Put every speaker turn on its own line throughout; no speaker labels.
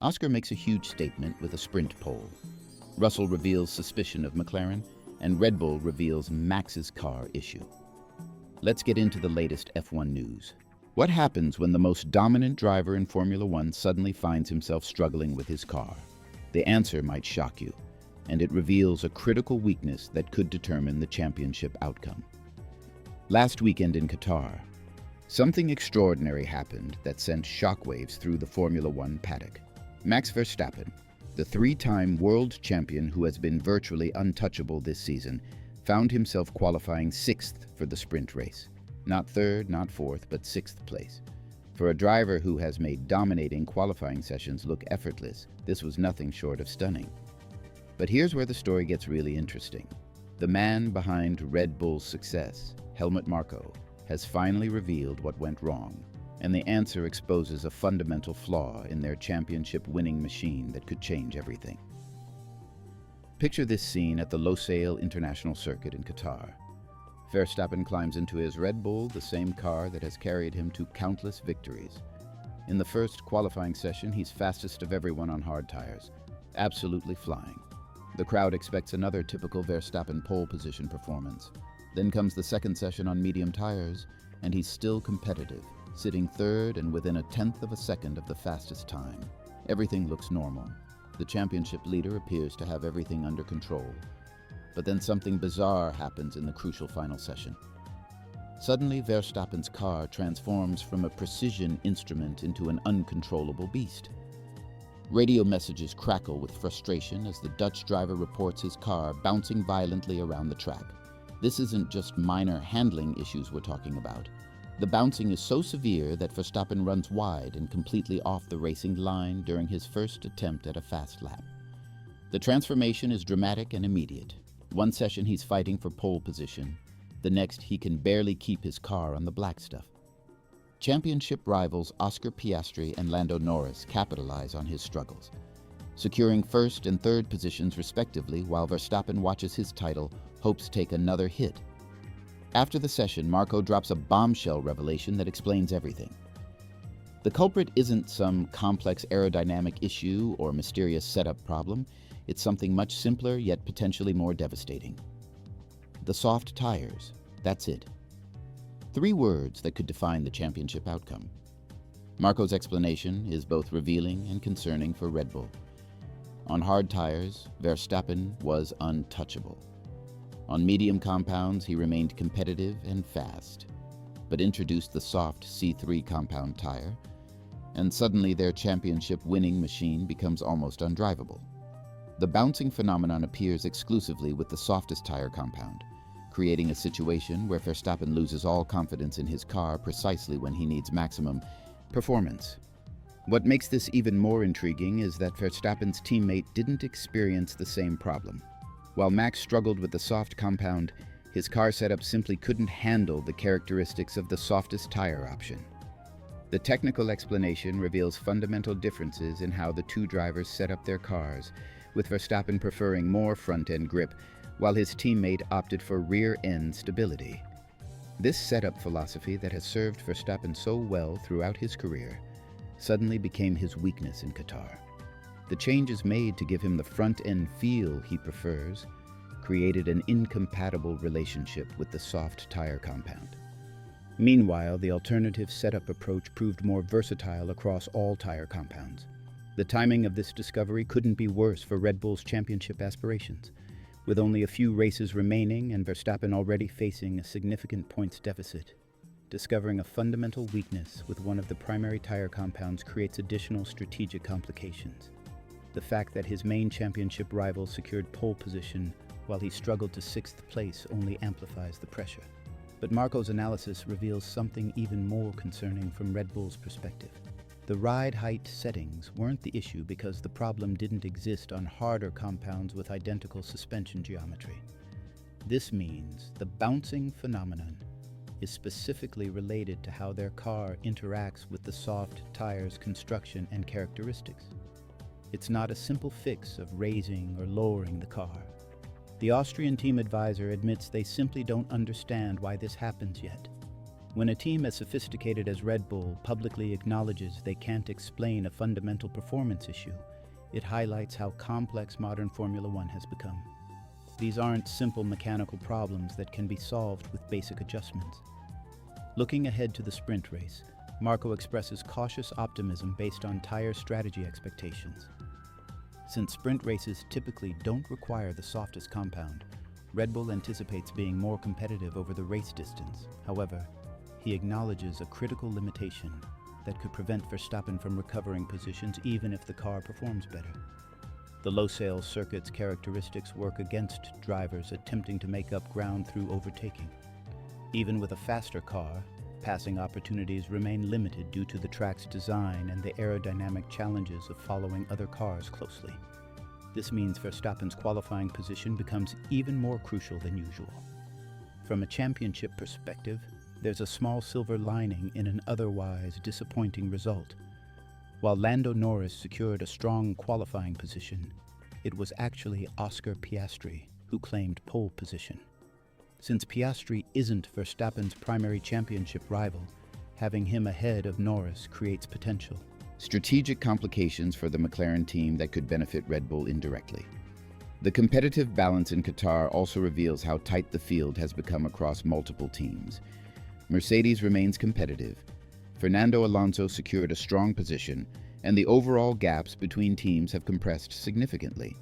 Oscar makes a huge statement with a sprint pole. Russell reveals suspicion of McLaren, and Red Bull reveals Max's car issue. Let's get into the latest F1 news. What happens when the most dominant driver in Formula One suddenly finds himself struggling with his car? The answer might shock you, and it reveals a critical weakness that could determine the championship outcome. Last weekend in Qatar, something extraordinary happened that sent shockwaves through the Formula One paddock. Max Verstappen, the three-time world champion who has been virtually untouchable this season, found himself qualifying sixth for the sprint race. Not third, not fourth, but sixth place. For a driver who has made dominating qualifying sessions look effortless, this was nothing short of stunning. But here's where the story gets really interesting. The man behind Red Bull's success, Helmut Marko, has finally revealed what went wrong, and the answer exposes a fundamental flaw in their championship-winning machine that could change everything. Picture this scene at the Losail International Circuit in Qatar. Verstappen climbs into his Red Bull, the same car that has carried him to countless victories. In the first qualifying session, he's fastest of everyone on hard tires, absolutely flying. The crowd expects another typical Verstappen pole position performance. Then comes the second session on medium tires, and he's still competitive, sitting third and within a tenth of a second of the fastest time. Everything looks normal. The championship leader appears to have everything under control. But then something bizarre happens in the crucial final session. Suddenly, Verstappen's car transforms from a precision instrument into an uncontrollable beast. Radio messages crackle with frustration as the Dutch driver reports his car bouncing violently around the track. This isn't just minor handling issues we're talking about. The bouncing is so severe that Verstappen runs wide and completely off the racing line during his first attempt at a fast lap. The transformation is dramatic and immediate. One session he's fighting for pole position. The next he can barely keep his car on the black stuff. Championship rivals Oscar Piastri and Lando Norris capitalize on his struggles, securing first and third positions respectively while Verstappen watches his title hopes take another hit. After the session, Marko drops a bombshell revelation that explains everything. The culprit isn't some complex aerodynamic issue or mysterious setup problem. It's something much simpler yet potentially more devastating. The soft tires. That's it. 3 words that could define the championship outcome. Marko's explanation is both revealing and concerning for Red Bull. On hard tires, Verstappen was untouchable. On medium compounds, he remained competitive and fast, but introduced the soft C3 compound tire, and suddenly their championship-winning machine becomes almost undrivable. The bouncing phenomenon appears exclusively with the softest tire compound, creating a situation where Verstappen loses all confidence in his car precisely when he needs maximum performance. What makes this even more intriguing is that Verstappen's teammate didn't experience the same problem. While Max struggled with the soft compound, his car setup simply couldn't handle the characteristics of the softest tire option. The technical explanation reveals fundamental differences in how the two drivers set up their cars, with Verstappen preferring more front-end grip, while his teammate opted for rear-end stability. This setup philosophy that has served Verstappen so well throughout his career suddenly became his weakness in Qatar. The changes made to give him the front-end feel he prefers created an incompatible relationship with the soft tire compound. Meanwhile, the alternative setup approach proved more versatile across all tire compounds. The timing of this discovery couldn't be worse for Red Bull's championship aspirations. With only a few races remaining and Verstappen already facing a significant points deficit, discovering a fundamental weakness with one of the primary tire compounds creates additional strategic complications. The fact that his main championship rival secured pole position while he struggled to 6th place only amplifies the pressure. But Marko's analysis reveals something even more concerning from Red Bull's perspective. The ride height settings weren't the issue because the problem didn't exist on harder compounds with identical suspension geometry. This means the bouncing phenomenon is specifically related to how their car interacts with the soft tire's construction and characteristics. It's not a simple fix of raising or lowering the car. The Austrian team advisor admits they simply don't understand why this happens yet.
When a team as sophisticated as Red Bull publicly acknowledges they can't explain a fundamental performance issue, it highlights how complex modern Formula One has become. These aren't simple mechanical problems that can be solved with basic adjustments. Looking ahead to the sprint race, Marco expresses cautious optimism based on tire strategy expectations. Since sprint races typically don't require the softest compound, Red Bull anticipates being more competitive over the race distance. However, he acknowledges a critical limitation that could prevent Verstappen from recovering positions even if the car performs better. The low-sail circuit's characteristics work against drivers attempting to make up ground through overtaking. Even with a faster car, passing opportunities remain limited due to the track's design and the aerodynamic challenges of following other cars closely. This means Verstappen's qualifying position becomes even more crucial than usual. From a championship perspective, there's a small silver lining in an otherwise disappointing result. While Lando Norris secured a strong qualifying position, it was actually Oscar Piastri who claimed pole position. Since Piastri isn't Verstappen's primary championship rival, having him ahead of Norris creates potential.
Strategic complications for the McLaren team that could benefit Red Bull indirectly. The competitive balance in Qatar also reveals how tight the field has become across multiple teams. Mercedes remains competitive, Fernando Alonso secured a strong position, and the overall gaps between teams have compressed significantly.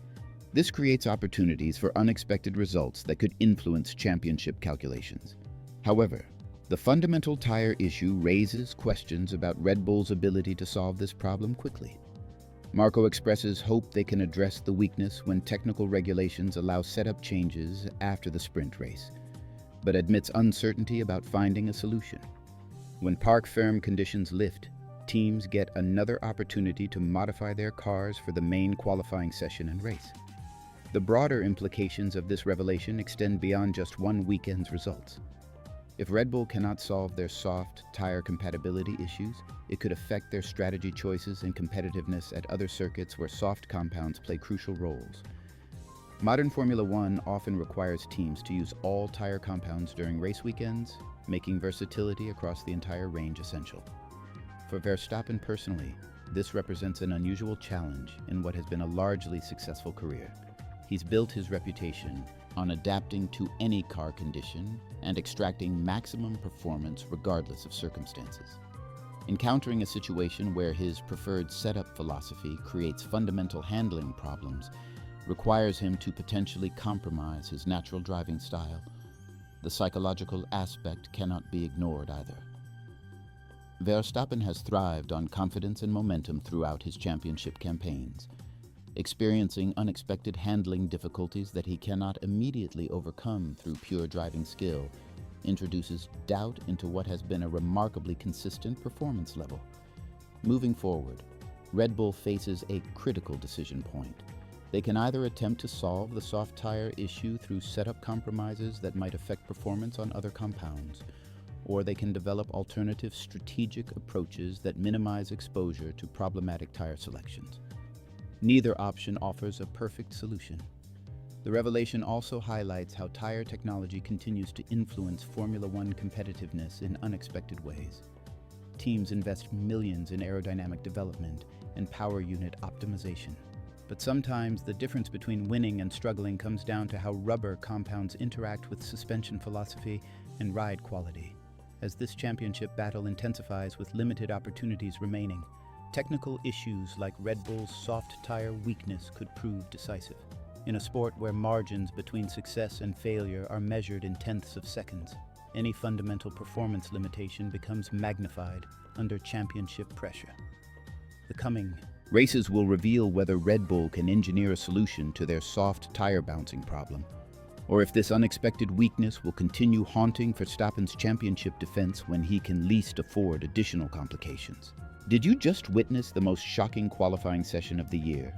This creates opportunities for unexpected results that could influence championship calculations. However, the fundamental tire issue raises questions about Red Bull's ability to solve this problem quickly. Marco expresses hope they can address the weakness when technical regulations allow setup changes after the sprint race, but admits uncertainty about finding a solution. When park firm conditions lift, teams get another opportunity to modify their cars for the main qualifying session and race. The broader implications of this revelation extend beyond just one weekend's results. If Red Bull cannot solve their soft tire compatibility issues, it could affect their strategy choices and competitiveness at other circuits where soft compounds play crucial roles. Modern Formula One often requires teams to use all tire compounds during race weekends, making versatility across the entire range essential. For Verstappen personally, this represents an unusual challenge in what has been a largely successful career. He's built his reputation on adapting to any car condition and extracting maximum performance regardless of circumstances. Encountering a situation where his preferred setup philosophy creates fundamental handling problems requires him to potentially compromise his natural driving style. The psychological aspect cannot be ignored either. Verstappen has thrived on confidence and momentum throughout his championship campaigns. Experiencing unexpected handling difficulties that he cannot immediately overcome through pure driving skill introduces doubt into what has been a remarkably consistent performance level. Moving forward, Red Bull faces a critical decision point. They can either attempt to solve the soft tire issue through setup compromises that might affect performance on other compounds, or they can develop alternative strategic approaches that minimize exposure to problematic tire selections. Neither option offers a perfect solution. The revelation also highlights how tire technology continues to influence Formula One competitiveness in unexpected ways. Teams invest millions in aerodynamic development and power unit optimization. But sometimes the difference between winning and struggling comes down to how rubber compounds interact with suspension philosophy and ride quality. As this championship battle intensifies with limited opportunities remaining, technical issues like Red Bull's soft tire weakness could prove decisive. In a sport where margins between success and failure are measured in tenths of seconds, any fundamental performance limitation becomes magnified under championship pressure. The coming races will reveal whether Red Bull can engineer a solution to their soft tire bouncing problem, or if this unexpected weakness will continue haunting Verstappen's championship defense when he can least afford additional complications. Did you just witness the most shocking qualifying session of the year?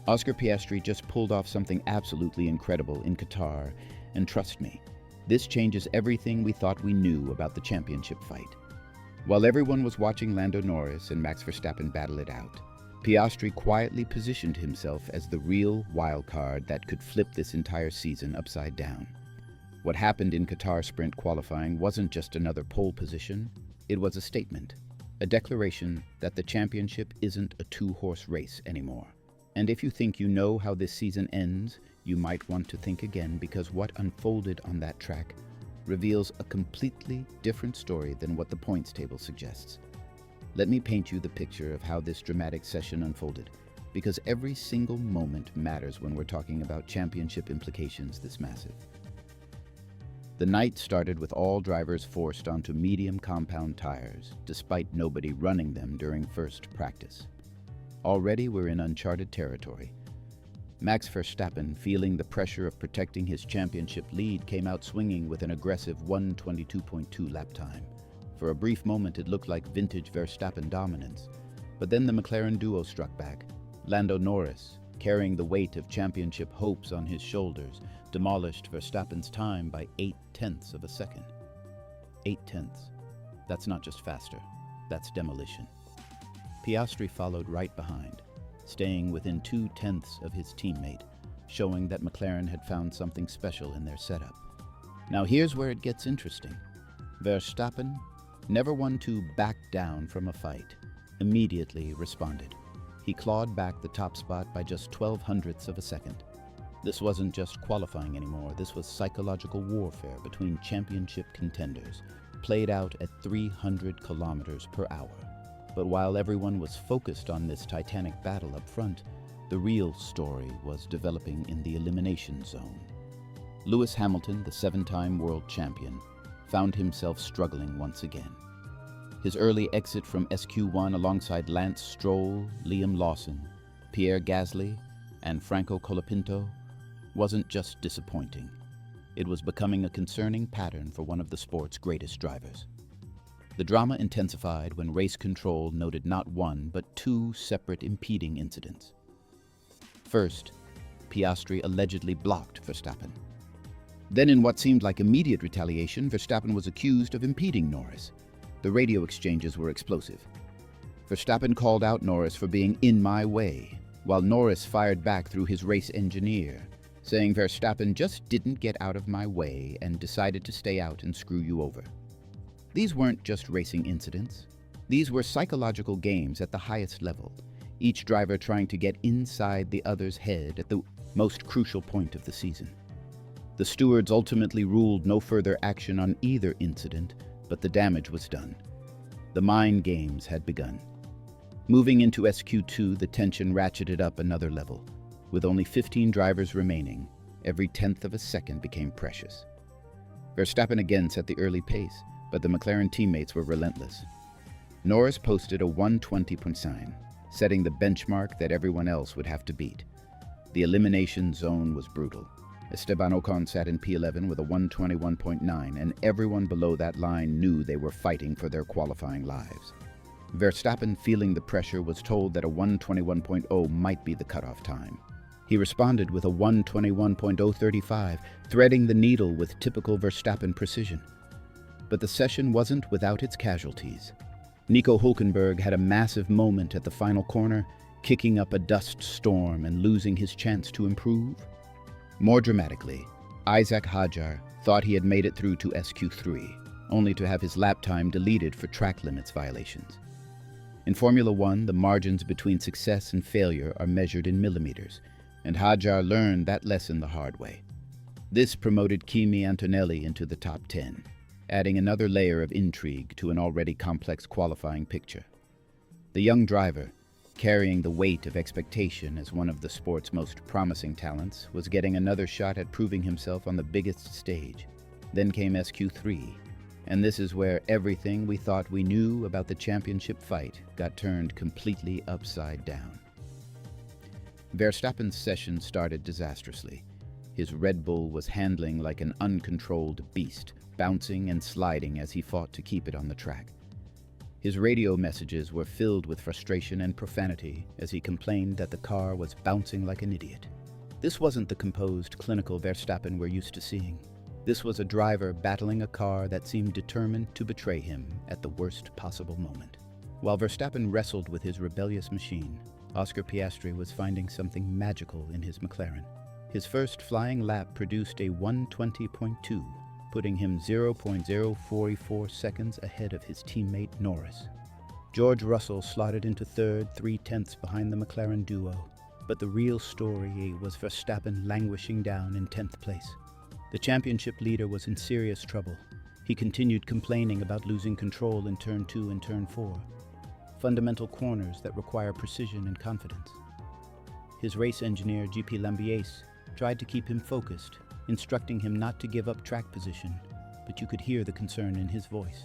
Oscar Piastri just pulled off something absolutely incredible in Qatar, and trust me, this changes everything we thought we knew about the championship fight. While everyone was watching Lando Norris and Max Verstappen battle it out, Piastri quietly positioned himself as the real wildcard that could flip this entire season upside down. What happened in Qatar sprint qualifying wasn't just another pole position, it was a statement, a declaration that the championship isn't a two-horse race anymore. And if you think you know how this season ends, you might want to think again, because what unfolded on that track reveals a completely different story than what the points table suggests. Let me paint you the picture of how this dramatic session unfolded, because every single moment matters when we're talking about championship implications this massive. The night started with all drivers forced onto medium compound tires, despite nobody running them during first practice. Already we're in uncharted territory. Max Verstappen, feeling the pressure of protecting his championship lead, came out swinging with an aggressive 1:22.2 lap time. For a brief moment it looked like vintage Verstappen dominance, but then the McLaren duo struck back. Lando Norris, carrying the weight of championship hopes on his shoulders, demolished Verstappen's time by 0.8 of a second. 0.8. That's not just faster, that's demolition. Piastri followed right behind, staying within 0.2 of his teammate, showing that McLaren had found something special in their setup. Now here's where it gets interesting. Verstappen, never one to back down from a fight, immediately responded. He clawed back the top spot by just 0.12 of a second. This wasn't just qualifying anymore, this was psychological warfare between championship contenders, played out at 300 kilometers per hour. But while everyone was focused on this titanic battle up front, the real story was developing in the elimination zone. Lewis Hamilton, the 7-time world champion, found himself struggling once again. His early exit from SQ1 alongside Lance Stroll, Liam Lawson, Pierre Gasly, and Franco Colapinto wasn't just disappointing. It was becoming a concerning pattern for one of the sport's greatest drivers. The drama intensified when race control noted not one, but two separate impeding incidents. First, Piastri allegedly blocked Verstappen. Then, in what seemed like immediate retaliation, Verstappen was accused of impeding Norris. The radio exchanges were explosive. Verstappen called out Norris for being in my way, while Norris fired back through his race engineer, saying Verstappen just didn't get out of my way and decided to stay out and screw you over. These weren't just racing incidents. These were psychological games at the highest level, each driver trying to get inside the other's head at the most crucial point of the season. The stewards ultimately ruled no further action on either incident, but the damage was done. The mind games had begun. Moving into SQ2, the tension ratcheted up another level. With only 15 drivers remaining, every 1/10 of a second became precious. Verstappen again set the early pace, but the McLaren teammates were relentless. Norris posted a 1:20.9, setting the benchmark that everyone else would have to beat. The elimination zone was brutal. Esteban Ocon sat in P11 with a 1:21.9, and everyone below that line knew they were fighting for their qualifying lives. Verstappen, feeling the pressure, was told that a 1:21.0 might be the cutoff time. He responded with a 1:21.035, threading the needle with typical Verstappen precision. But the session wasn't without its casualties. Nico Hülkenberg had a massive moment at the final corner, kicking up a dust storm and losing his chance to improve. More dramatically, Isaac Hadjar thought he had made it through to SQ3, only to have his lap time deleted for track limits violations. In Formula One, the margins between success and failure are measured in millimeters, and Hadjar learned that lesson the hard way. This promoted Kimi Antonelli into the top 10, adding another layer of intrigue to an already complex qualifying picture. The young driver, carrying the weight of expectation as one of the sport's most promising talents, was getting another shot at proving himself on the biggest stage. Then came SQ3, and this is where everything we thought we knew about the championship fight got turned completely upside down. Verstappen's session started disastrously. His Red Bull was handling like an uncontrolled beast, bouncing and sliding as he fought to keep it on the track. His radio messages were filled with frustration and profanity as he complained that the car was bouncing like an idiot. This wasn't the composed, clinical Verstappen we're used to seeing. This was a driver battling a car that seemed determined to betray him at the worst possible moment. While Verstappen wrestled with his rebellious machine, Oscar Piastri was finding something magical in his McLaren.
His first flying lap produced a 1:20.2, putting him 0.044 seconds ahead of his teammate Norris. George Russell slotted into third, 3/10 behind the McLaren duo, but the real story was Verstappen languishing down in 10th place. The championship leader was in serious trouble. He continued complaining about losing control in Turn 2 and Turn 4, fundamental corners that require precision and confidence. His race engineer, GP Lambiase, tried to keep him focused, instructing him not to give up track position, but you could hear the concern in his voice.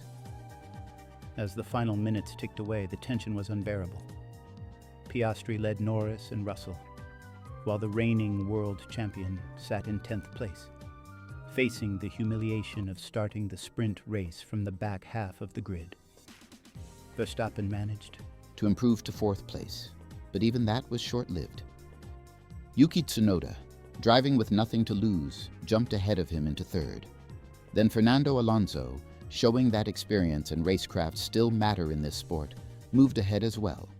As the final minutes ticked away, the tension was unbearable. Piastri led Norris and Russell, while the reigning world champion sat in 10th place, facing the humiliation of starting the sprint race from the back half of the grid. Verstappen managed
to improve to 4th place, but even that was short-lived. Yuki Tsunoda, driving with nothing to lose, jumped ahead of him into 3rd. Then Fernando Alonso, showing that experience and racecraft still matter in this sport, moved ahead as well.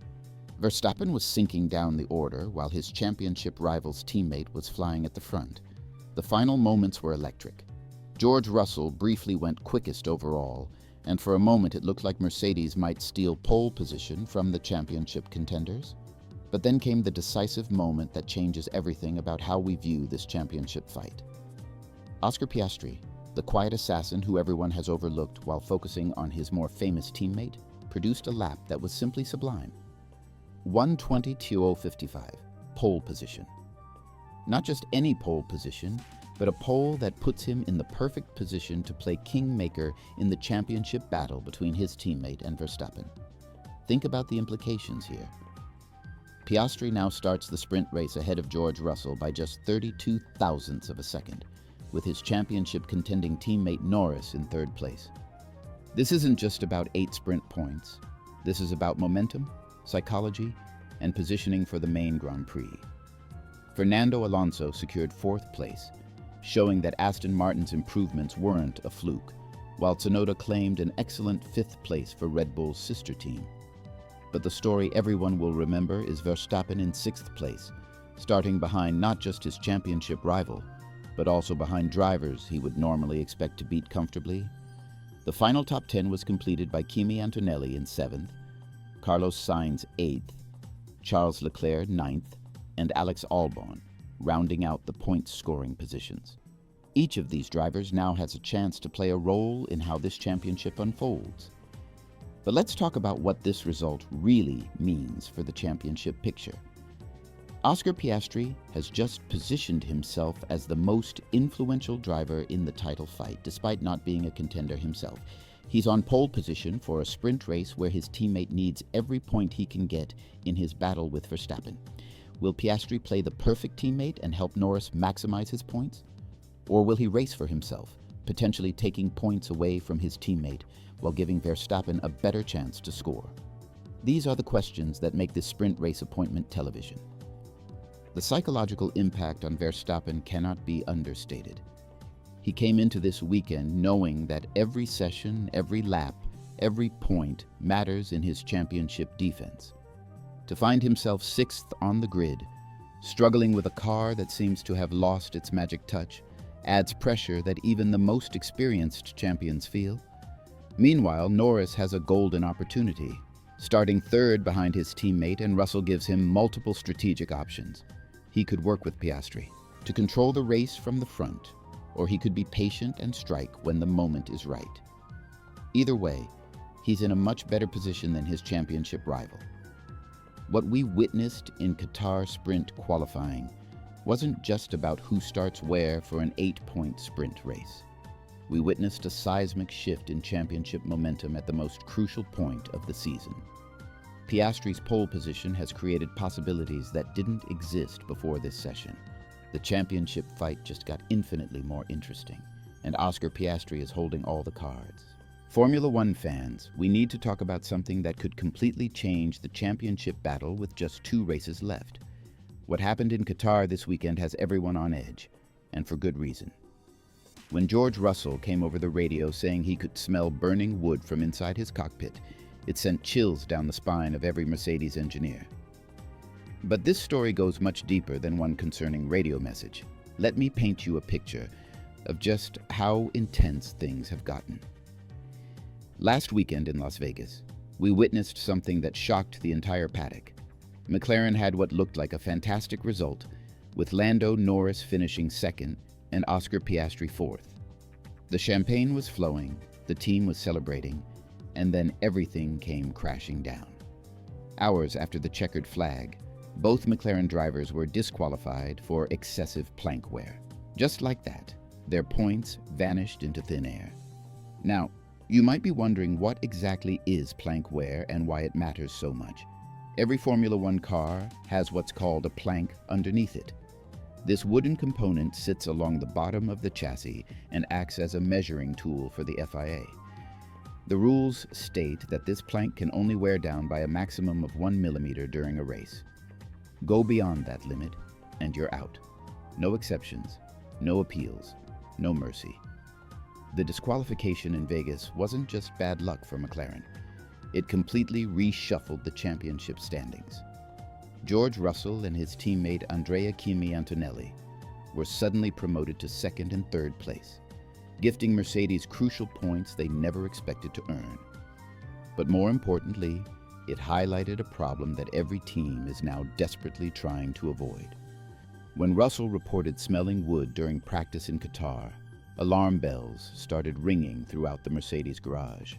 Verstappen was sinking down the order while his championship rival's teammate was flying at the front. The final moments were electric. George Russell briefly went quickest overall, and for a moment it looked like Mercedes might steal pole position from the championship contenders. But then came the decisive moment that changes everything about how we view this championship fight. Oscar Piastri, the quiet assassin who everyone has overlooked while focusing on his more famous teammate, produced a lap that was simply sublime. 1:20.55, pole position. Not just any pole position, but a pole that puts him in the perfect position to play kingmaker in the championship battle between his teammate and Verstappen. Think about the implications here. Piastri now starts the sprint race ahead of George Russell by just 32 thousandths of a second, with his championship contending teammate Norris in 3rd place. This isn't just about 8 sprint points. This is about momentum, psychology, and positioning for the main Grand Prix. Fernando Alonso secured 4th place, showing that Aston Martin's improvements weren't a fluke, while Tsunoda claimed an excellent 5th place for Red Bull's sister team. But the story everyone will remember is Verstappen in 6th place, starting behind not just his championship rival, but also behind drivers he would normally expect to beat comfortably. The final top 10 was completed by Kimi Antonelli in 7th, Carlos Sainz 8th, Charles Leclerc 9th, and Alex Albon, rounding out the point-scoring positions. Each of these drivers now has a chance to play a role in how this championship unfolds. But let's talk about what this result really means for the championship picture. Oscar Piastri has just positioned himself as the most influential driver in the title fight, despite not being a contender himself. He's on pole position for a sprint race where his teammate needs every point he can get in his battle with Verstappen. Will Piastri play the perfect teammate and help Norris maximize his points? Or will he race for himself, potentially taking points away from his teammate while giving Verstappen a better chance to score? These are the questions that make this sprint race appointment television. The psychological impact on Verstappen cannot be understated. He came into this weekend knowing that every session, every lap, every point matters in his championship defense. To find himself 6th on the grid, struggling with a car that seems to have lost its magic touch, adds pressure that even the most experienced champions feel. Meanwhile, Norris has a golden opportunity, starting 3rd behind his teammate, and Russell gives him multiple strategic options. He could work with Piastri to control the race from the front, or he could be patient and strike when the moment is right. Either way, he's in a much better position than his championship rival. What we witnessed in Qatar sprint qualifying wasn't just about who starts where for an 8-point sprint race. We witnessed a seismic shift in championship momentum at the most crucial point of the season. Piastri's pole position has created possibilities that didn't exist before this session. The championship fight just got infinitely more interesting, and Oscar Piastri is holding all the cards. Formula One fans, we need to talk about something that could completely change the championship battle with just 2 races left. What happened in Qatar this weekend has everyone on edge, and for good reason. When George Russell came over the radio saying he could smell burning wood from inside his cockpit, it sent chills down the spine of every Mercedes engineer. But this story goes much deeper than one concerning radio message. let me paint you a picture of just how intense things have gotten. Last weekend in Las Vegas, we witnessed something that shocked the entire paddock. McLaren had what looked like a fantastic result, with Lando Norris finishing second and Oscar Piastri fourth. The champagne was flowing, the team was celebrating, and then everything came crashing down. Hours after the checkered flag, both McLaren drivers were disqualified for excessive plank wear. Just like that, their points vanished into thin air. Now, you might be wondering what exactly is plank wear and why it matters so much. Every Formula One car has what's called a plank underneath it. This wooden component sits along the bottom of the chassis and acts as a measuring tool for the FIA. The rules state that this plank can only wear down by a maximum of 1 millimeter during a race. Go beyond that limit, and you're out. No exceptions, no appeals, no mercy. The disqualification in Vegas wasn't just bad luck for McLaren. It completely reshuffled the championship standings. George Russell and his teammate Andrea Kimi Antonelli were suddenly promoted to second and third place, gifting Mercedes crucial points they never expected to earn. But more importantly, it highlighted a problem that every team is now desperately trying to avoid. When Russell reported smelling wood during practice in Qatar, alarm bells started ringing throughout the Mercedes garage.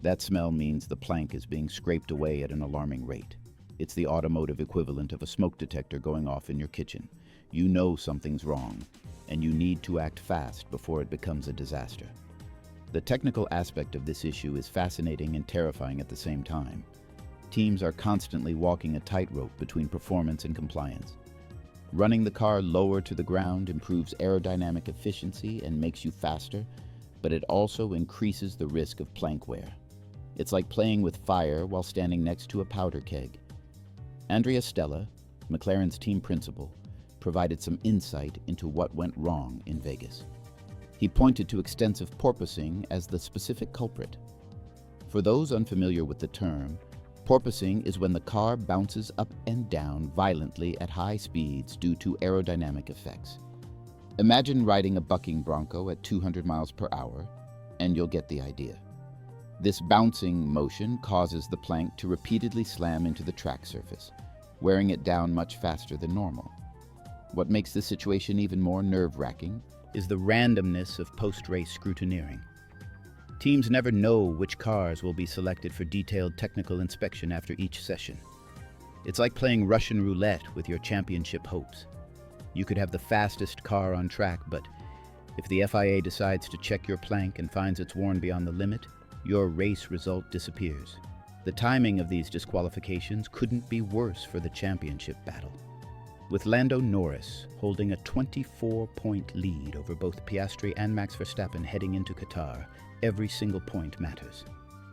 That smell means the plank is being scraped away at an alarming rate. It's the automotive equivalent of a smoke detector going off in your kitchen. You know something's wrong, and you need to act fast before it becomes a disaster. The technical aspect of this issue is fascinating and terrifying at the same time. Teams are constantly walking a tightrope between performance and compliance. Running the car lower to the ground improves aerodynamic efficiency and makes you faster, but it also increases the risk of plank wear. It's like playing with fire while standing next to a powder keg. Andrea Stella, McLaren's team principal, provided some insight into what went wrong in Vegas. He pointed to extensive porpoising as the specific culprit. For those unfamiliar with the term, porpoising is when the car bounces up and down violently at high speeds due to aerodynamic effects. Imagine riding a bucking bronco at 200 miles per hour, and you'll get the idea. This bouncing motion causes the plank to repeatedly slam into the track surface, wearing it down much faster than normal. What makes this situation even more nerve-wracking
is the randomness of post-race scrutineering. Teams never know which cars will be selected for detailed technical inspection after each session. It's like playing Russian roulette with your championship hopes. You could have the fastest car on track, but if the FIA decides to check your plank and finds it's worn beyond the limit, your race result disappears. The timing of these disqualifications couldn't be worse for the championship battle. With Lando Norris holding a 24-point lead over both Piastri and Max Verstappen heading into Qatar, every single point matters.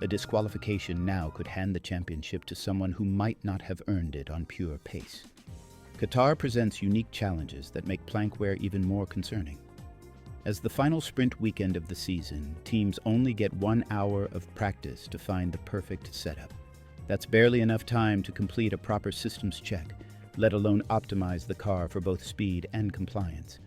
A disqualification now could hand the championship to someone who might not have earned it on pure pace. Qatar presents unique challenges that make plank wear even more concerning. As the final sprint weekend of the season, teams only get 1 hour of practice to find the perfect setup. That's barely enough time to complete a proper systems check, let alone optimize the car for both speed and compliance.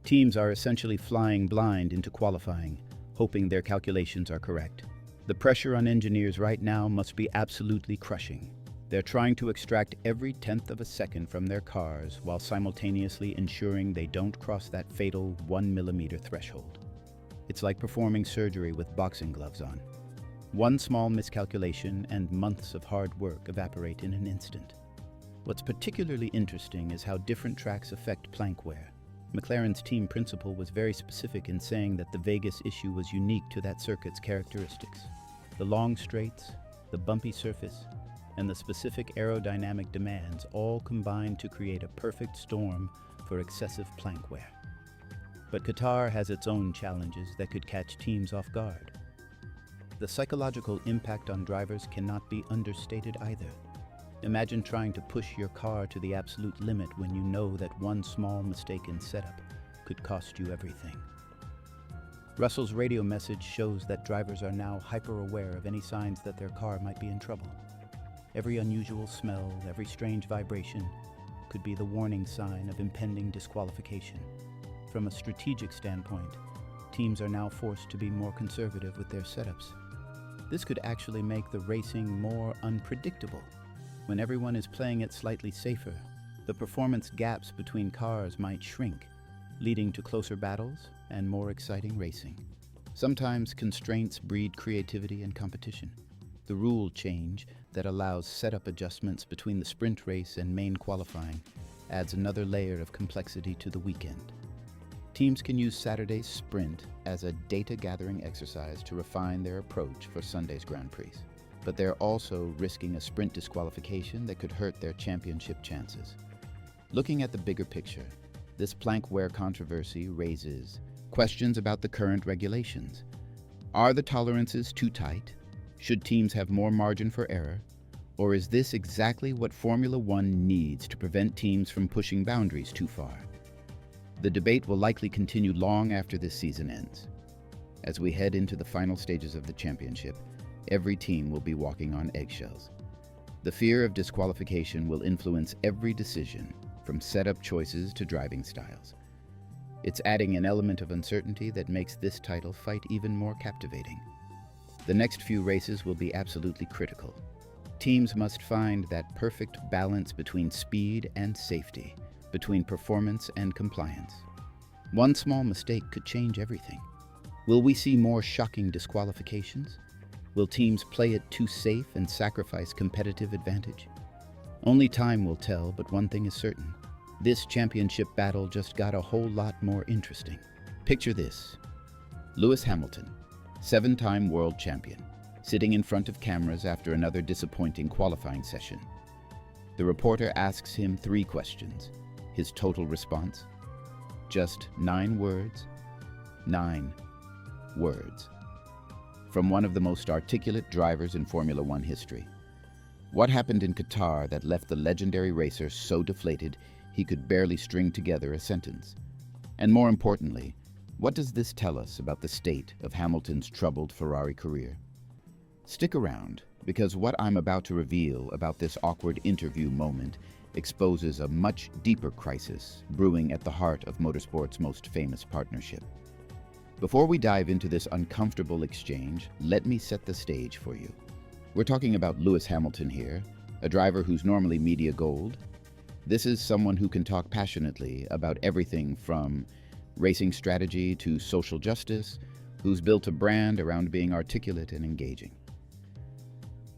Teams are essentially flying blind into qualifying, hoping their calculations are correct. The pressure on engineers right now must be absolutely crushing. They're trying to extract every tenth of a second from their cars while simultaneously ensuring they don't cross that fatal 1 millimeter threshold. It's like performing surgery with boxing gloves on. One small miscalculation and months of hard work evaporate in an instant. What's particularly interesting is how different tracks affect plank wear. McLaren's team principal was very specific in saying that the Vegas issue was unique to that circuit's characteristics. The long straights, the bumpy surface, and the specific aerodynamic demands all combined to create a perfect storm for excessive plank wear. But Qatar has its own challenges that could catch teams off guard. The psychological impact on drivers cannot be understated either. Imagine trying to push your car to the absolute limit when you know that one small mistake in setup could cost you everything. Russell's radio message shows that drivers are now hyper-aware of any signs that their car might be in trouble. Every unusual smell, every strange vibration could be the warning sign of impending disqualification. From a strategic standpoint, teams are now forced to be more conservative with their setups. This could actually make the racing more unpredictable. When everyone is playing it slightly safer, the performance gaps between cars might shrink, leading to closer battles and more exciting racing. Sometimes constraints breed creativity and competition. The rule change that allows setup adjustments between the sprint race and main qualifying adds another layer of complexity to the weekend. Teams can use Saturday's sprint as a data-gathering exercise to refine their approach for Sunday's Grand Prix. But they're also risking a sprint disqualification that could hurt their championship chances. Looking at the bigger picture, this plank wear controversy raises questions about the current regulations. Are the tolerances too tight? Should teams have more margin for error? Or is this exactly what Formula One needs to prevent teams from pushing boundaries too far? The debate will likely continue long after this season ends. As we head into the final stages of the championship, every team will be walking on eggshells. The fear of disqualification will influence every decision, from setup choices to driving styles. It's adding an element of uncertainty that makes this title fight even more captivating. The next few races will be absolutely critical. Teams must find that perfect balance between speed and safety, between performance and compliance. One small mistake could change everything. Will we see more shocking disqualifications? Will teams play it too safe and sacrifice competitive advantage? Only time will tell, but one thing is certain. This championship battle just got a whole lot more interesting. Picture this: Lewis Hamilton, 7-time world champion, sitting in front of cameras after another disappointing qualifying session. The reporter asks him 3 questions. His total response? Just 9 words. 9 words. From one of the most articulate drivers in Formula One history. What happened in Qatar that left the legendary racer so deflated he could barely string together a sentence? And more importantly, what does this tell us about the state of Hamilton's troubled Ferrari career? Stick around, because what I'm about to reveal about this awkward interview moment exposes a much deeper crisis brewing at the heart of motorsport's most famous partnership. Before we dive into this uncomfortable exchange, let me set the stage for you. We're talking about Lewis Hamilton here, a driver who's normally media gold. This is someone who can talk passionately about everything from racing strategy to social justice, who's built a brand around being articulate and engaging.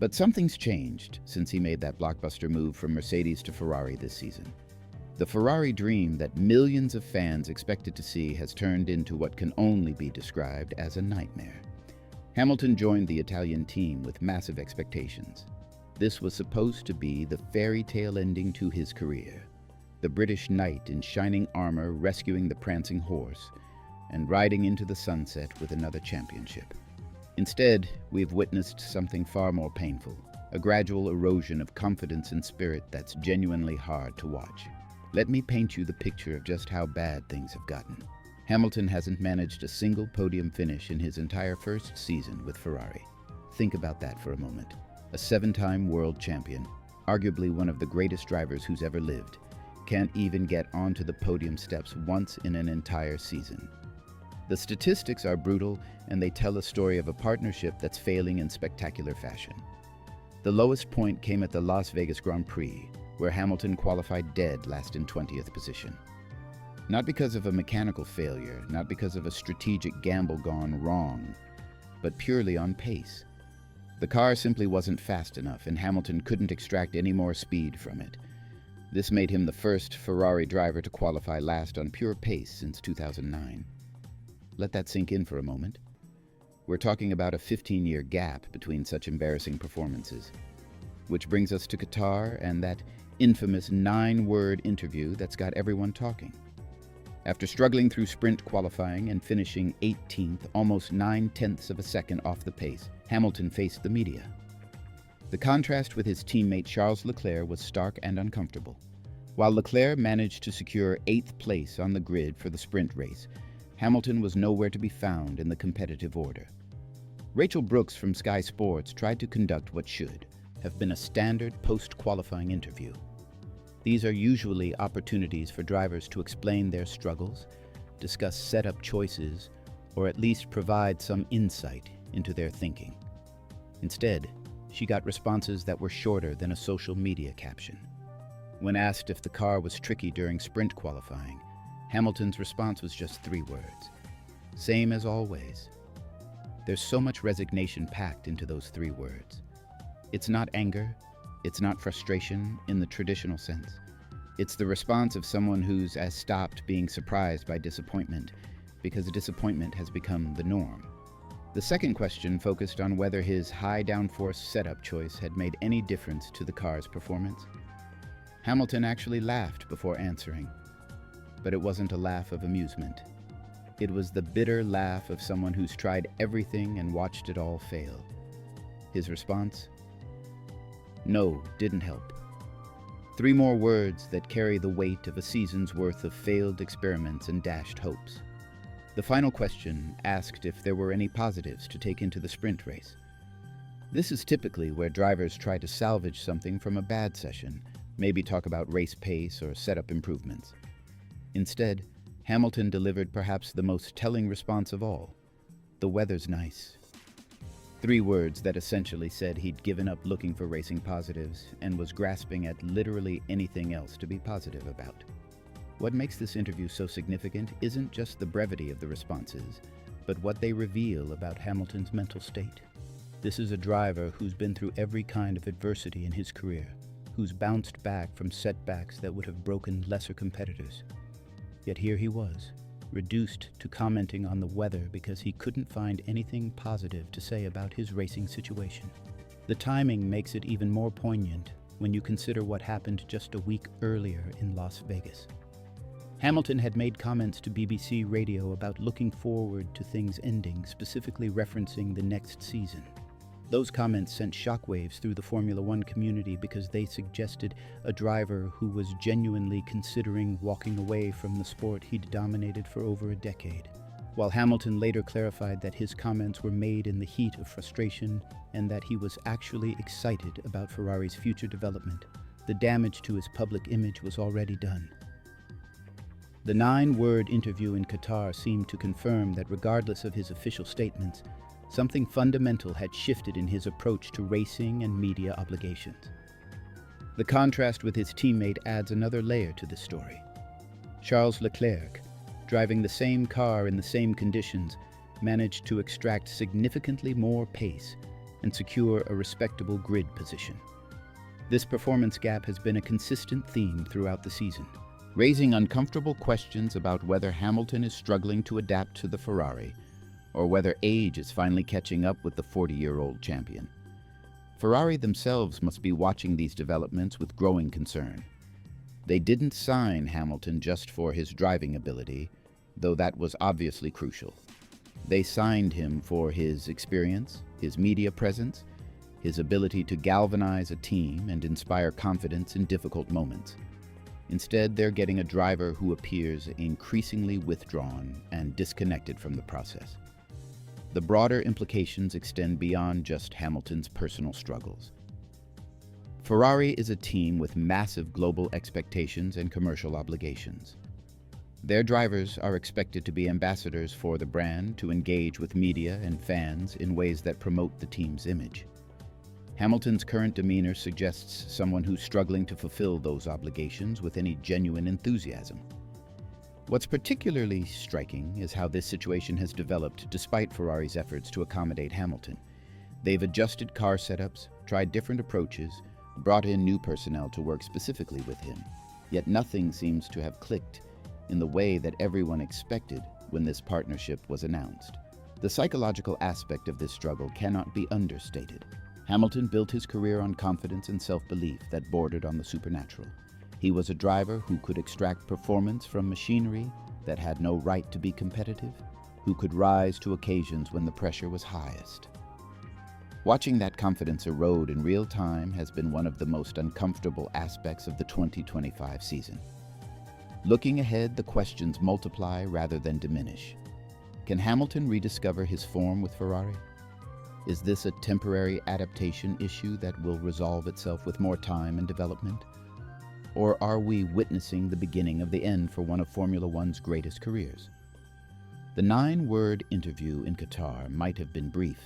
But something's changed since he made that blockbuster move from Mercedes to Ferrari this season. The Ferrari dream that millions of fans expected to see has turned into what can only be described as a nightmare. Hamilton joined the Italian team with massive expectations. This was supposed to be the fairy tale ending to his career. The British knight in shining armor rescuing the prancing horse and riding into the sunset with another championship. Instead, we've witnessed something far more painful, a gradual erosion of confidence and spirit that's genuinely hard to watch. Let me paint you the picture of just how bad things have gotten. Hamilton hasn't managed a single podium finish in his entire first season with Ferrari. Think about that for a moment. A 7-time world champion, arguably one of the greatest drivers who's ever lived, can't even get onto the podium steps once in an entire season. The statistics are brutal, and they tell a story of a partnership that's failing in spectacular fashion. The lowest point came at the Las Vegas Grand Prix, where Hamilton qualified dead last in 20th position. Not because of a mechanical failure, not because of a strategic gamble gone wrong, but purely on pace. The car simply wasn't fast enough, and Hamilton couldn't extract any more speed from it. This made him the first Ferrari driver to qualify last on pure pace since 2009. Let that sink in for a moment. We're talking about a 15-year gap between such embarrassing performances. Which brings us to Qatar and that infamous 9-word interview that's got everyone talking. After struggling through sprint qualifying and finishing 18th, almost 9/10 of a second off the pace, Hamilton faced the media. The contrast with his teammate Charles Leclerc was stark and uncomfortable. While Leclerc managed to secure 8th place on the grid for the sprint race, Hamilton was nowhere to be found in the competitive order. Rachel Brooks from Sky Sports tried to conduct what should have been a standard post-qualifying interview. These are usually opportunities for drivers to explain their struggles, discuss setup choices, or at least provide some insight into their thinking. Instead, she got responses that were shorter than a social media caption. When asked if the car was tricky during sprint qualifying, Hamilton's response was just 3 words. Same as always. There's so much resignation packed into those 3 words. It's not anger, it's not frustration in the traditional sense. It's the response of someone who's stopped being surprised by disappointment because disappointment has become the norm. The second question focused on whether his high downforce setup choice had made any difference to the car's performance. Hamilton actually laughed before answering, but it wasn't a laugh of amusement. It was the bitter laugh of someone who's tried everything and watched it all fail. His response? No, didn't help. 3 more words that carry the weight of a season's worth of failed experiments and dashed hopes. The final question asked if there were any positives to take into the sprint race. This is typically where drivers try to salvage something from a bad session, maybe talk about race pace or setup improvements. Instead, Hamilton delivered perhaps the most telling response of all. The weather's nice. 3 words that essentially said he'd given up looking for racing positives and was grasping at literally anything else to be positive about. What makes this interview so significant isn't just the brevity of the responses, but what they reveal about Hamilton's mental state. This is a driver who's been through every kind of adversity in his career, who's bounced back from setbacks that would have broken lesser competitors. Yet here he was, reduced to commenting on the weather because he couldn't find anything positive to say about his racing situation. The timing makes it even more poignant when you consider what happened just a week earlier in Las Vegas. Hamilton had made comments to BBC Radio about looking forward to things ending, specifically referencing the next season. Those comments sent shockwaves through the Formula One community because they suggested a driver who was genuinely considering walking away from the sport he'd dominated for over a decade. While Hamilton later clarified that his comments were made in the heat of frustration and that he was actually excited about Ferrari's future development, the damage to his public image was already done. The 9-word interview in Qatar seemed to confirm that regardless of his official statements, something fundamental had shifted in his approach to racing and media obligations. The contrast with his teammate adds another layer to the story. Charles Leclerc, driving the same car in the same conditions, managed to extract significantly more pace and secure a respectable grid position. This performance gap has been a consistent theme throughout the season, raising uncomfortable questions about whether Hamilton is struggling to adapt to the Ferrari, or whether age is finally catching up with the 40-year-old champion. Ferrari themselves must be watching these developments with growing concern. They didn't sign Hamilton just for his driving ability, though that was obviously crucial. They signed him for his experience, his media presence, his ability to galvanize a team and inspire confidence in difficult moments. Instead, they're getting a driver who appears increasingly withdrawn and disconnected from the process. The broader implications extend beyond just Hamilton's personal struggles. Ferrari is a team with massive global expectations and commercial obligations. Their drivers are expected to be ambassadors for the brand, to engage with media and fans in ways that promote the team's image. Hamilton's current demeanor suggests someone who's struggling to fulfill those obligations with any genuine enthusiasm. What's particularly striking is how this situation has developed despite Ferrari's efforts to accommodate Hamilton. They've adjusted car setups, tried different approaches, brought in new personnel to work specifically with him, yet nothing seems to have clicked in the way that everyone expected when this partnership was announced. The psychological aspect of this struggle cannot be understated. Hamilton built his career on confidence and self-belief that bordered on the supernatural. He was a driver who could extract performance from machinery that had no right to be competitive, who could rise to occasions when the pressure was highest. Watching that confidence erode in real time has been one of the most uncomfortable aspects of the 2025 season. Looking ahead, the questions multiply rather than diminish. Can Hamilton rediscover his form with Ferrari? Is this a temporary adaptation issue that will resolve itself with more time and development? Or are we witnessing the beginning of the end for one of Formula One's greatest careers?
The 9-word interview in Qatar might have been brief,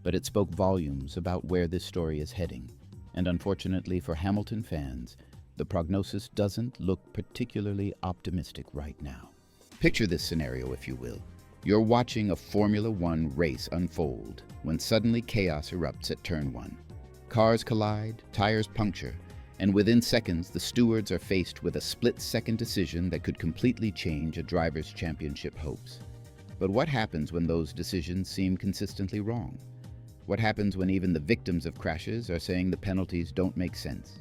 but it spoke volumes about where this story is heading. And unfortunately for Hamilton fans, the prognosis doesn't look particularly optimistic right now. Picture this scenario, if you will. You're watching a Formula One race unfold when suddenly chaos erupts at turn 1. Cars collide, tires puncture, and within seconds the stewards are faced with a split-second decision that could completely change a driver's championship hopes. But what happens when those decisions seem consistently wrong? What happens when even the victims of crashes are saying the penalties don't make sense?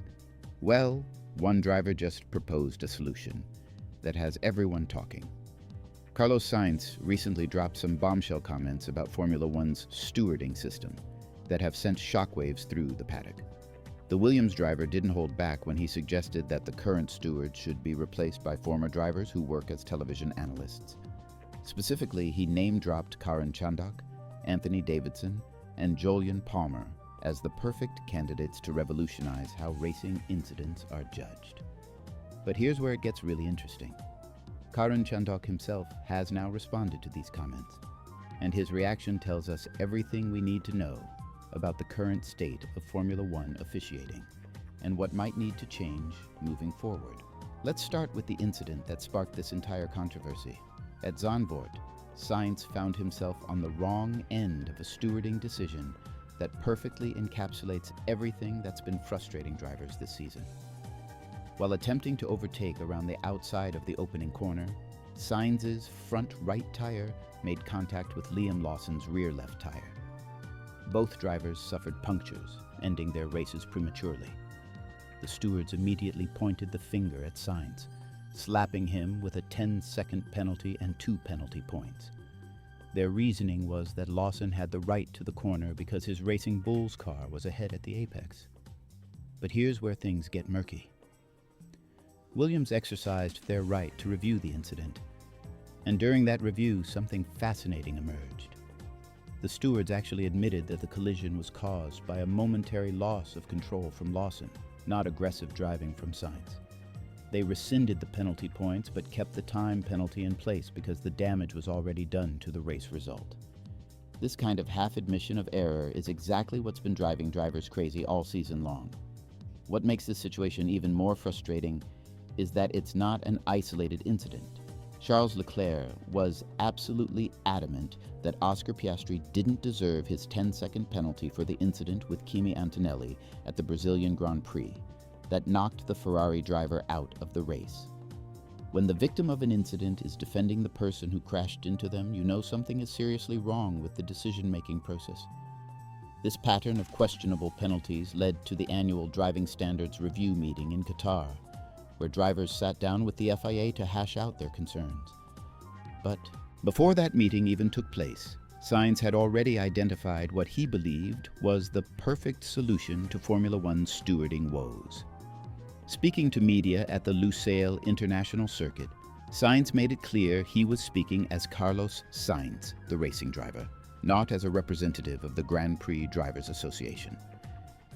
Well, one driver just proposed a solution that has everyone talking. Carlos Sainz recently dropped some bombshell comments about Formula One's stewarding system that have sent shockwaves through the paddock. The Williams driver didn't hold back when he suggested that the current stewards should be replaced by former drivers who work as television analysts. Specifically, he name-dropped Karan Chandak, Anthony Davidson, and Jolyon Palmer as the perfect candidates to revolutionize how racing incidents are judged. But here's where it gets really interesting. Karan Chandak himself has now responded to these comments, and his reaction tells us everything we need to know about the current state of Formula One officiating and what might need to change moving forward. Let's start with the incident that sparked this entire controversy. At Zandvoort, Sainz found himself on the wrong end of a stewarding decision that perfectly encapsulates everything that's been frustrating drivers this season. While attempting to overtake around the outside of the opening corner, Sainz's front right tire made contact with Liam Lawson's rear left tire. Both drivers suffered punctures, ending their races prematurely. The stewards immediately pointed the finger at Sainz, slapping him with a 10-second penalty and 2 penalty points. Their reasoning was that Lawson had the right to the corner because his Racing Bulls car was ahead at the apex. But here's where things get murky. Williams exercised their right to review the incident, and during that review, something fascinating emerged. The stewards actually admitted that the collision was caused by a momentary loss of control from Lawson, not aggressive driving from Sainz. They rescinded the penalty points but kept the time penalty in place because the damage was already done to the race result. This kind of half admission of error is exactly what's been driving drivers crazy all season long. What makes this situation even more frustrating is that it's not an isolated incident. Charles Leclerc was absolutely adamant that Oscar Piastri didn't deserve his 10-second penalty for the incident with Kimi Antonelli at the Brazilian Grand Prix that knocked the Ferrari driver out of the race. When the victim of an incident is defending the person who crashed into them, you know something is seriously wrong with the decision-making process. This pattern of questionable penalties led to the annual Driving Standards Review meeting in Qatar, where drivers sat down with the FIA to hash out their concerns. But before that meeting even took place, Sainz had already identified what he believed was the perfect solution to Formula One's stewarding woes. Speaking to media at the Lusail International Circuit, Sainz made it clear he was speaking as Carlos Sainz, the racing driver, not as a representative of the Grand Prix Drivers Association.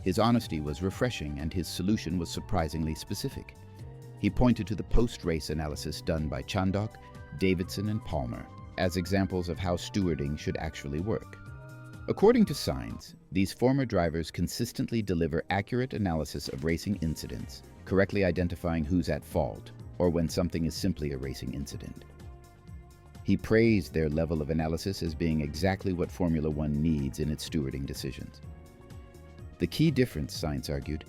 His honesty was refreshing and his solution was surprisingly specific. He pointed to the post-race analysis done by Chandak, Davidson, and Palmer as examples of how stewarding should actually work. According to Sainz, these former drivers consistently deliver accurate analysis of racing incidents, correctly identifying who's at fault, or when something is simply a racing incident. He praised their level of analysis as being exactly what Formula One needs in its stewarding decisions. The key difference, Sainz argued,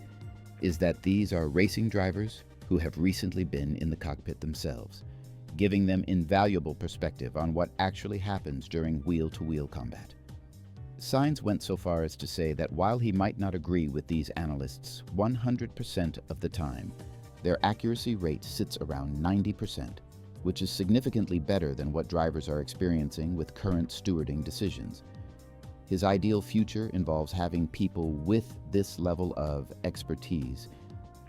is that these are racing drivers who have recently been in the cockpit themselves, giving them invaluable perspective on what actually happens during wheel-to-wheel combat. Sainz went so far as to say that while he might not agree with these analysts 100% of the time, their accuracy rate sits around 90%, which is significantly better than what drivers are experiencing with current stewarding decisions. His ideal future involves having people with this level of expertise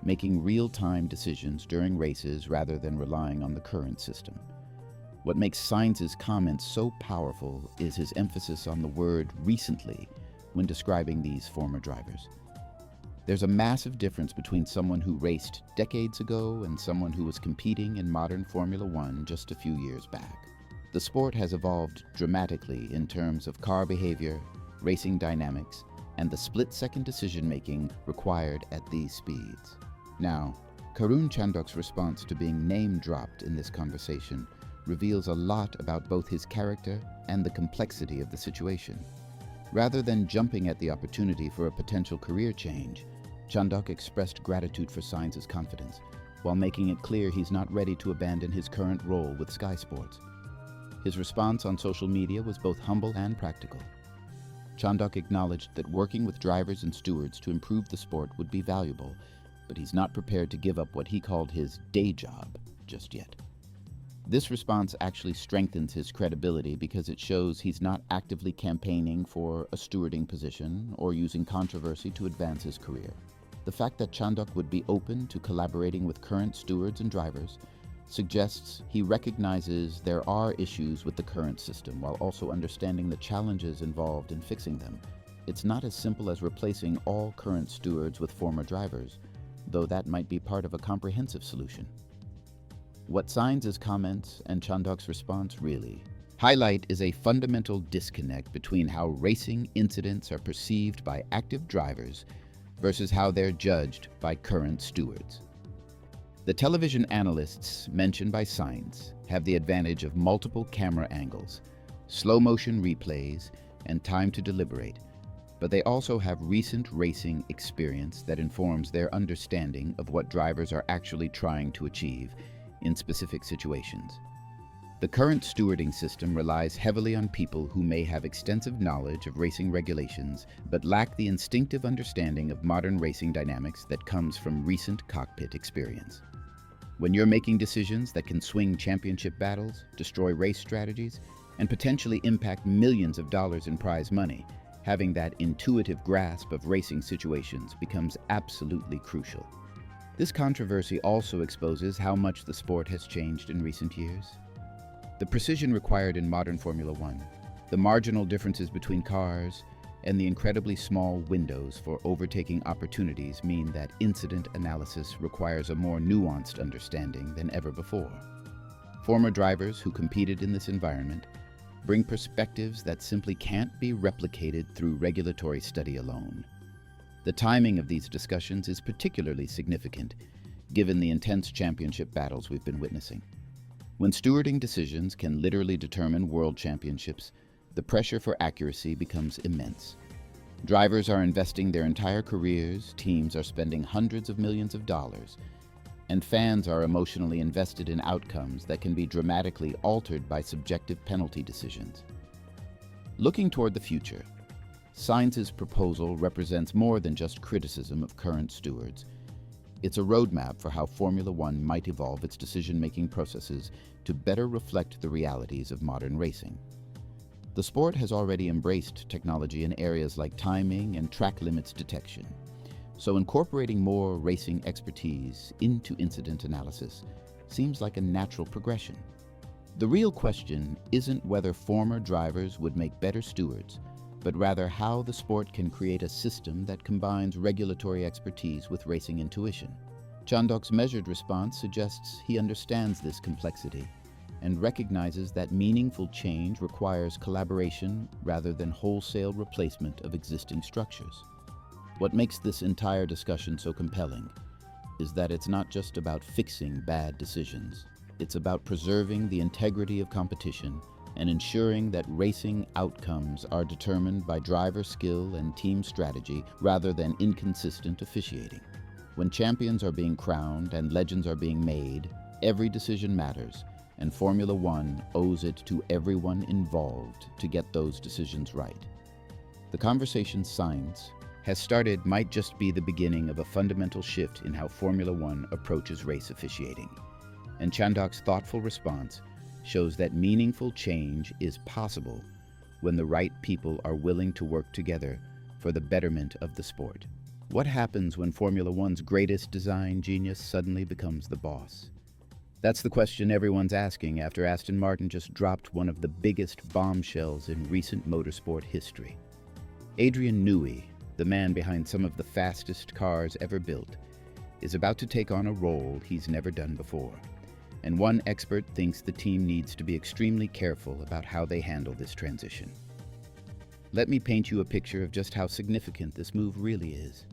making real-time decisions during races rather than relying on the current system. What makes Sainz's comments so powerful is his emphasis on the word recently when describing these former drivers. There's a massive difference between someone who raced decades ago and someone who was competing in modern Formula One just a few years back. The sport has evolved dramatically in terms of car behavior, racing dynamics, and the split-second decision-making required at these speeds. Now, Karun Chandhok's response to being name-dropped in this conversation reveals a lot about both his character and the complexity of the situation. Rather than jumping at the opportunity for a potential career change, Chandhok expressed gratitude for Sainz's confidence, while making it clear he's not ready to abandon his current role with Sky Sports. His response on social media was both humble and practical. Chandhok acknowledged that working with drivers and stewards to improve the sport would be valuable, but he's not prepared to give up what he called his day job just yet. This response actually strengthens his credibility because it shows he's not actively campaigning for a stewarding position or using controversy to advance his career. The fact that Chandhok would be open to collaborating with current stewards and drivers suggests he recognizes there are issues with the current system while also understanding the challenges involved in fixing them. It's not as simple as replacing all current stewards with former drivers, though that might be part of a comprehensive solution. What Sainz's comments and Chandhok's response really highlight is a fundamental disconnect between how racing incidents are perceived by active drivers versus how they're judged by current stewards. The television analysts mentioned by Sainz have the advantage of multiple camera angles, slow-motion replays, and time to deliberate, but they also have recent racing experience that informs their understanding of what drivers are actually trying to achieve in specific situations. The current stewarding system relies heavily on people who may have extensive knowledge of racing regulations but lack the instinctive understanding of modern racing dynamics that comes from recent cockpit experience. When you're making decisions that can swing championship battles, destroy race strategies, and potentially impact millions of dollars in prize money, having that intuitive grasp of racing situations becomes absolutely crucial. This controversy also exposes how much the sport has changed in recent years. The precision required in modern Formula One, the marginal differences between cars, and the incredibly small windows for overtaking opportunities mean that incident analysis requires a more nuanced understanding than ever before. Former drivers who competed in this environment bring perspectives that simply can't be replicated through regulatory study alone. The timing of these discussions is particularly significant, given the intense championship battles we've been witnessing. When stewarding decisions can literally determine world championships, the pressure for accuracy becomes immense. Drivers are investing their entire careers, teams are spending hundreds of millions of dollars, and fans are emotionally invested in outcomes that can be dramatically altered by subjective penalty decisions. Looking toward the future, Sainz's proposal represents more than just criticism of current stewards. It's a roadmap for how Formula One might evolve its decision-making processes to better reflect the realities of modern racing. The sport has already embraced technology in areas like timing and track limits detection, so incorporating more racing expertise into incident analysis seems like a natural progression. The real question isn't whether former drivers would make better stewards, but rather how the sport can create a system that combines regulatory expertise with racing intuition. Chandhok's measured response suggests he understands this complexity and recognizes that meaningful change requires collaboration rather than wholesale replacement of existing structures. What makes this entire discussion so compelling is that it's not just about fixing bad decisions. It's about preserving the integrity of competition and ensuring that racing outcomes are determined by driver skill and team strategy rather than inconsistent officiating. When champions are being crowned and legends are being made, every decision matters, and Formula One owes it to everyone involved to get those decisions right. The conversation Sainz has started might just be the beginning of a fundamental shift in how Formula One approaches race officiating, and Chandhok's thoughtful response shows that meaningful change is possible when the right people are willing to work together for the betterment of the sport. What happens when Formula One's greatest design genius suddenly becomes the boss? That's the question everyone's asking after Aston Martin just dropped one of the biggest bombshells in recent motorsport history. Adrian Newey, the man behind some of the fastest cars ever built, is about to take on a role he's never done before. and one expert thinks the team needs to be extremely careful about how they handle this transition. Let me paint you a picture of just how significant this move really is.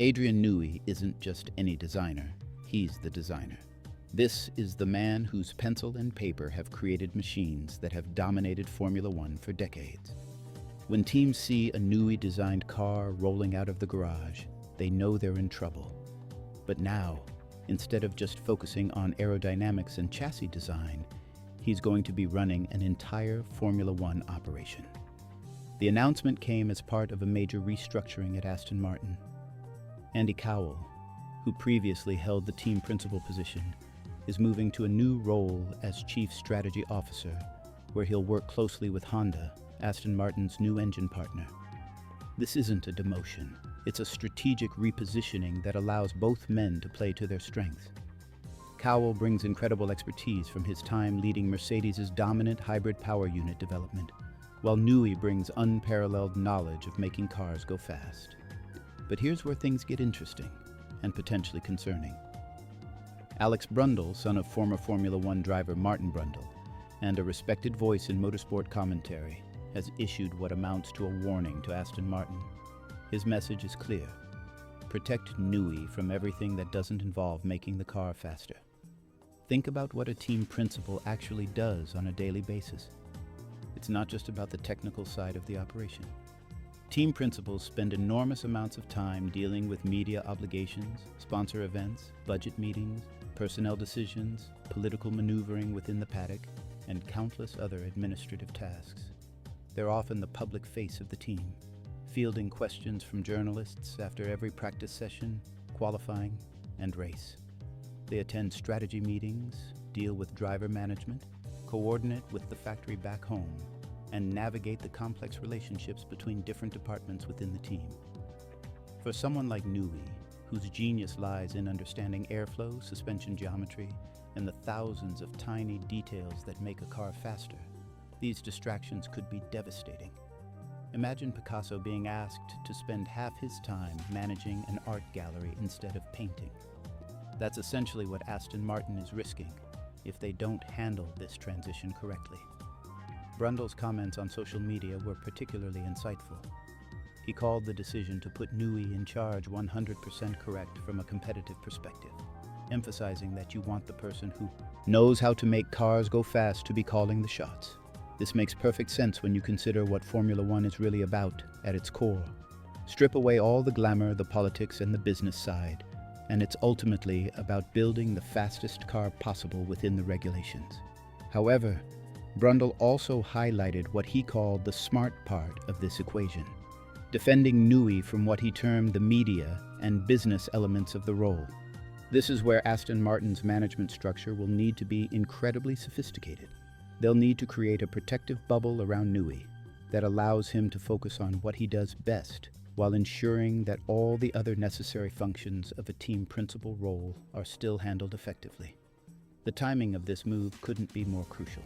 Adrian Newey isn't just any designer, he's the designer. This is the man whose pencil and paper have created machines that have dominated Formula One for decades. When teams see a Newey-designed car rolling out of the garage, they know they're in trouble. But now, instead of just focusing on aerodynamics and chassis design, he's going to be running an entire Formula One operation. The announcement came as part of a major restructuring at Aston Martin. Andy Cowell, who previously held the team principal position, is moving to a new role as Chief Strategy Officer, where he'll work closely with Honda, Aston Martin's new engine partner. This isn't a demotion, it's a strategic repositioning that allows both men to play to their strengths. Cowell brings incredible expertise from his time leading Mercedes' dominant hybrid power unit development, while Newey brings unparalleled knowledge of making cars go fast. But here's where things get interesting and potentially concerning. Alex Brundle, son of former Formula One driver Martin Brundle, and a respected voice in motorsport commentary, has issued what amounts to a warning to Aston Martin. His message is clear: protect Newey from everything that doesn't involve making the car faster. Think about what a team principal actually does on a daily basis. It's not just about the technical side of the operation. Team principals spend enormous amounts of time dealing with media obligations, sponsor events, budget meetings, personnel decisions, political maneuvering within the paddock, and countless other administrative tasks. They're often the public face of the team, fielding questions from journalists after every practice session, qualifying, and race. They attend strategy meetings, deal with driver management, coordinate with the factory back home, and navigate the complex relationships between different departments within the team. For someone like Newey, whose genius lies in understanding airflow, suspension geometry, and the thousands of tiny details that make a car faster, these distractions could be devastating. Imagine Picasso being asked to spend half his time managing an art gallery instead of painting. That's essentially what Aston Martin is risking if they don't handle this transition correctly. Brundle's comments on social media were particularly insightful. He called the decision to put Newey in charge 100% correct from a competitive perspective, emphasizing that you want the person who knows how to make cars go fast to be calling the shots. This makes perfect sense when you consider what Formula One is really about at its core. Strip away all the glamour, the politics, and the business side, and it's ultimately about building the fastest car possible within the regulations. However, Brundle also highlighted what he called the smart part of this equation, defending Newey from what he termed the media and business elements of the role. This is where Aston Martin's management structure will need to be incredibly sophisticated. They'll need to create a protective bubble around Newey that allows him to focus on what he does best, while ensuring that all the other necessary functions of a team principal role are still handled effectively. The timing of this move couldn't be more crucial.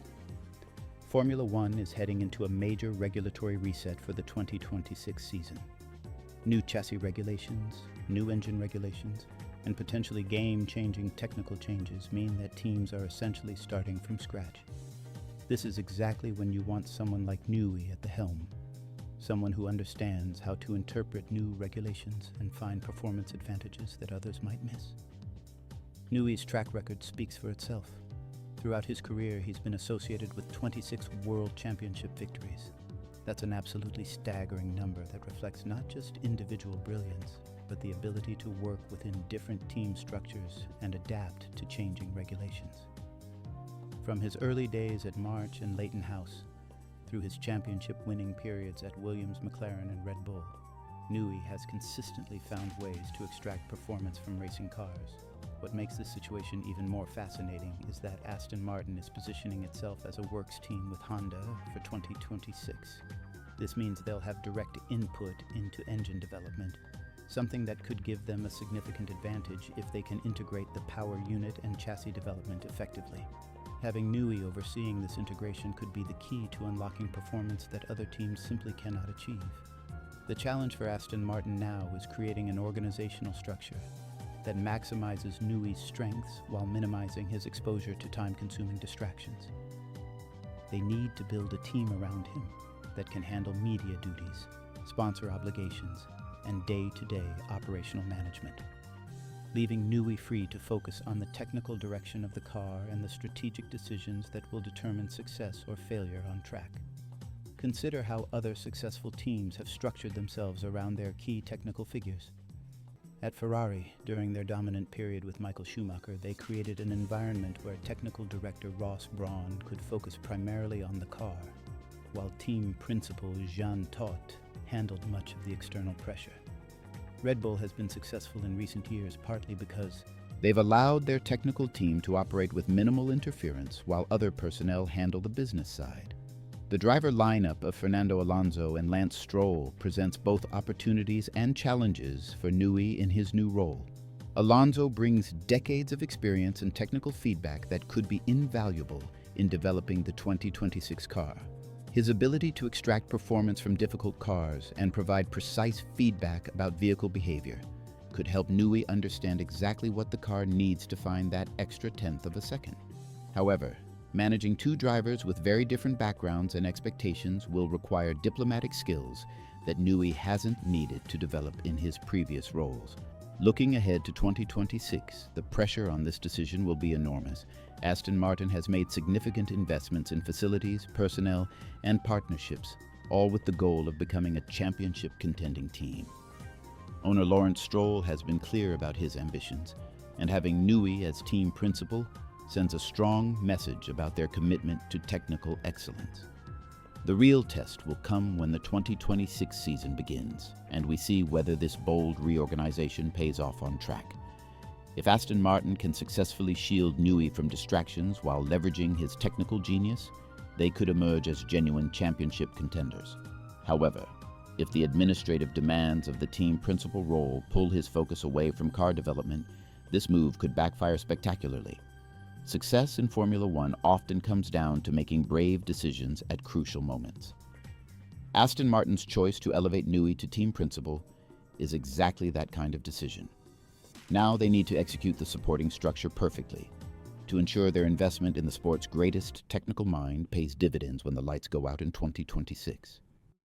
Formula One is heading into a major regulatory reset for the 2026 season. New chassis regulations, new engine regulations, and potentially game-changing technical changes mean that teams are essentially starting from scratch. This is exactly when you want someone like Newey at the helm, someone who understands how to interpret new regulations and find performance advantages that others might miss. Newey's track record speaks for itself. Throughout his career, he's been associated with 26 World Championship victories. That's an absolutely staggering number that reflects not just individual brilliance, but the ability to work within different team structures and adapt to changing regulations. From his early days at March and Leighton House, through his championship-winning periods at Williams, McLaren, and Red Bull, Newey has consistently found ways to extract performance from racing cars. What makes this situation even more fascinating is that Aston Martin is positioning itself as a works team with Honda for 2026. This means they'll have direct input into engine development, something that could give them a significant advantage if they can integrate the power unit and chassis development effectively. Having Newey overseeing this integration could be the key to unlocking performance that other teams simply cannot achieve. The challenge for Aston Martin now is creating an organizational structure
that maximizes Newey's strengths while minimizing his exposure to time-consuming distractions. They need to build a team around him that can handle media duties, sponsor obligations, and day-to-day operational management, leaving Newey free to focus on the technical direction of the car and the strategic decisions that will determine success or failure on track. Consider how other successful teams have structured themselves around their key technical figures. At Ferrari, during their dominant period with Michael Schumacher, they created an environment where technical director Ross Brawn could focus primarily on the car, while team principal Jean Todt handled much of the external pressure. Red Bull has been successful in recent years partly because
they've allowed their technical team to operate with minimal interference while other personnel handle the business side. The driver lineup of Fernando Alonso and Lance Stroll presents both opportunities and challenges for Newey in his new role. Alonso brings decades of experience and technical feedback that could be invaluable in developing the 2026 car. His ability to extract performance from difficult cars and provide precise feedback about vehicle behavior could help Newey understand exactly what the car needs to find that extra tenth of a second. However, managing two drivers with very different backgrounds and expectations will require diplomatic skills that Newey hasn't needed to develop in his previous roles. Looking ahead to 2026, the pressure on this decision will be enormous. Aston Martin has made significant investments in facilities, personnel, and partnerships, all with the goal of becoming a championship contending team. Owner Lawrence Stroll has been clear about his ambitions, and having Newey as team principal sends a strong message about their commitment to technical excellence. The real test will come when the 2026 season begins, and we see whether this bold reorganization pays off on track. If Aston Martin can successfully shield Newey from distractions while leveraging his technical genius, they could emerge as genuine championship contenders. However, if the administrative demands of the team principal role pull his focus away from car development, this move could backfire spectacularly. Success in Formula One often comes down to making brave decisions at crucial moments. Aston Martin's choice to elevate Newey to team principal is exactly that kind of decision. Now they need to execute the supporting structure perfectly to ensure their investment in the sport's greatest technical mind pays dividends when the lights go out in 2026.